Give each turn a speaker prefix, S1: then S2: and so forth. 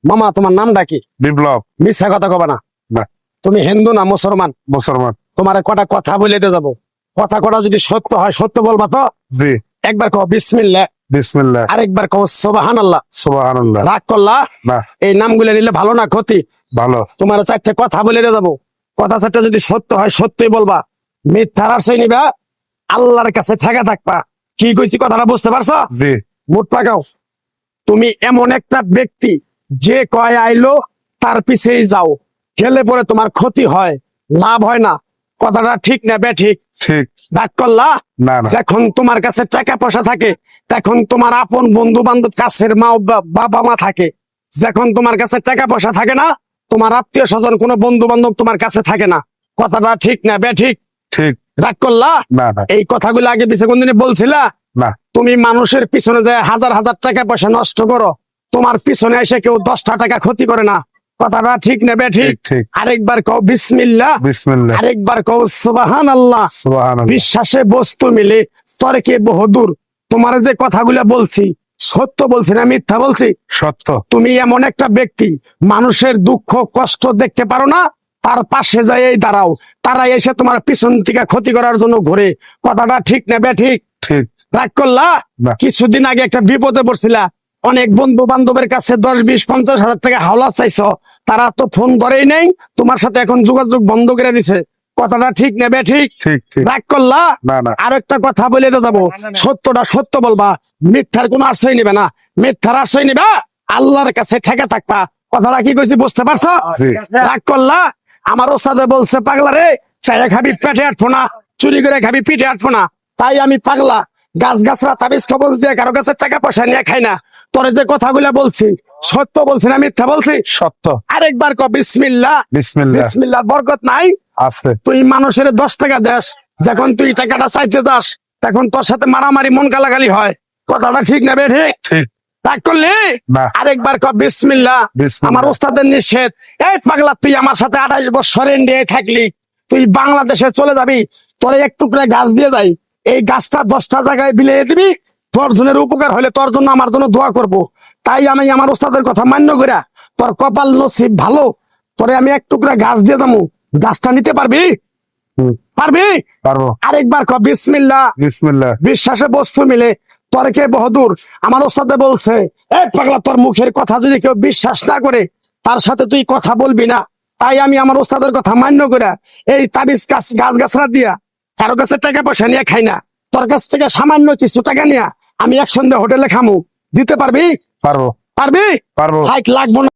S1: মামা তোমার নামটা কি?
S2: বিপ্লব।
S1: মিথ্যা কথা কবা না।
S2: না।
S1: তুমি হিন্দু না মুসলমান?
S2: মুসলমান।
S1: তোমার কটা কথা বলে দিয়ে যাবো, কথা কটা যদি সত্য হয় সত্য বলবা তো?
S2: জি।
S1: একবার কও বিসমিল্লাহ।
S2: বিসমিল্লাহ।
S1: আরেকবার কও সুবহানাল্লাহ।
S2: সুবহানাল্লাহ।
S1: রাগ করলা?
S2: না।
S1: এই নামগুলো নিলে ভালো না ক্ষতি?
S2: ভালো।
S1: তোমার চারটে কথা বলে দিয়ে যাবো, কথা চারটা যদি সত্য হয় সত্যই বলবা, মিথ্যার আশ্রয় নিবা, আল্লাহর কাছে ঠেকা থাকবা। কি কইছি কথাটা বুঝতে পারছো?
S2: জি।
S1: মুঠ পাকাও। তুমি এমন একটা ব্যক্তি যে কয় আইলো তার পিছেই যাও, গেলে পরে তোমার ক্ষতি হয়, লাভ হয় না। কথাটা ঠিক না বে ঠিক?
S2: ঠিক।
S1: রাগ করলা?
S2: না না।
S1: যখন তোমার কাছে টাকা পয়সা থাকে তখন তোমার আপন বন্ধু বান্ধব, কাছের মা বাবা মা থাকে। যখন তোমার কাছে টাকা পয়সা থাকে না, তোমার আত্মীয় স্বজন কোনো বন্ধু বান্ধব তোমার কাছে থাকে না। কথাটা ঠিক না বে ঠিক?
S2: ঠিক।
S1: রাগ করলা?
S2: না না।
S1: এই কথাগুলো আগে পিছে কোনদিনে বলছিলা?
S2: না।
S1: তুমি মানুষের পিছনে যায় হাজার হাজার টাকা পয়সা নষ্ট করো, তোমার পিছনে এসে কেউ 10টা টাকা ক্ষতি করে না। কথাটা ঠিক নেবে ঠিক?
S2: ঠিক।
S1: আরেকবার কও বিসমিল্লাহ।
S2: বিসমিল্লাহ।
S1: আরেকবার কও সুবহানাল্লাহ।
S2: সুবহানাল্লাহ।
S1: বিশ্বাসে বস্তু মিলে তর্কে বহুদূর। তোমার যে কথাগুলো বলছি সত্য বলছি না মিথ্যা বলছি?
S2: সত্য।
S1: তুমি এমন একটা ব্যক্তি, মানুষের দুঃখ কষ্ট দেখতে পারো না, তার পাশে যাই দাঁড়াও, তারা এসে তোমার পিছন থেকে ক্ষতি করার জন্য ঘুরে। কথাটা ঠিক নেবে ঠিক?
S2: ঠিক।
S1: রাগ করলা?
S2: না।
S1: কিছুদিন আগে একটা বিপদে পড়ছিলা, অনেক বন্ধু বান্ধবের কাছে 10, 20, 50 হাজার টাকা হাওলা চাইছো, তারা তো ফোন ধরেই নেই, তোমার সাথে এখন যোগাযোগ বন্ধ করে দিছে। কথাটা ঠিক নেবে ঠিক?
S2: ঠিক। ঠিক।
S1: রাগ করলা?
S2: না না।
S1: আর একটা কথা বলে দিয়ে যাবো, সত্যটা সত্য বলবা, মিথ্যার কোনো আশ্রয় নিবে না। মিথ্যার আশ্রয় নিবা, আল্লাহর কাছে ঠেকে থাকবা। কথাটা কি কইছি বুঝতে পারছো?
S2: জি।
S1: রাগ করলা? আমার ওস্তাদে বলছে পাগলা রে, চাইয়া খাবি পেটে আটবো না, চুরি করে খাবি পিঠে আটবো না। তাই আমি পাগলা, গাছ গাছরা তাবিজ কবজ দিয়ে কারো কাছে টাকা পয়সা নিয়ে খাই না। তোরে যে কথাগুলা বলছি সত্য বলছি না মিথ্যা বলছি?
S2: সত্য।
S1: আরেকবার ক বিসমিল্লাহ।
S2: বিসমিল্লাহ।
S1: বিসমিল্লাহর বরকত নাই?
S2: আছে।
S1: তুই মানুষের 10 টাকা দেস, যখন তুই টাকাটা চাইতে যাস তখন তোর সাথে মারামারি মন গালাগালি হয়। কথাটা ঠিক না বে ঠিক?
S2: ঠিক।
S1: রাগ করলি?
S2: না।
S1: আরেকবার ক বিসমিল্লাহ।
S2: বিসমিল্লাহ।
S1: আমার ওস্তাদের নিষেধ। এই পাগলা, তুই আমার সাথে 28 বছর ইন্ডিয়ায় থাকলি, তুই বাংলাদেশে চলে যাবি, তোরে এক টুকরা গাছ দিয়ে যাই, এই গাছটা 10টা জায়গায় বিলিয়ে দিবি, তোর জনের উপকার হলে তোর জন্য আমার জন্য দোয়া করব। তাই আমি আমার ওস্তাদের কথা মান্য কইরা, তোর কপাল নসিব ভালো, তোরে আমি এক টুকরা গাছ দিয়ে যাবো, গাছটা নিতে পারবি? পারবি?
S2: পারবো।
S1: আরেকবার ক বিসমিল্লাহ।
S2: বিসমিল্লাহ।
S1: বিশ্বাসে বস্তু মিলে তর্কে বহুদূর। আমার ওস্তাদে বলছে, এই পাগলা, তোর মুখের কথা যদি কেউ বিশ্বাস না করে তার সাথে তুই কথা বলবি না। তাই আমি আমার ওস্তাদের কথা মান্য করে এই তাবিজ গাছ গাছরা দিয়া কারো কাছে টাকা পয়সা নিয়ে খাই না। তোর কাছ থেকে সামান্য কিছু টাকা নিয়ে আমি একসঙ্গে হোটেলে খামু, দিতে পারবি?
S2: পারবো।
S1: পারবি?
S2: পারবো।
S1: হাইট লাগবো না।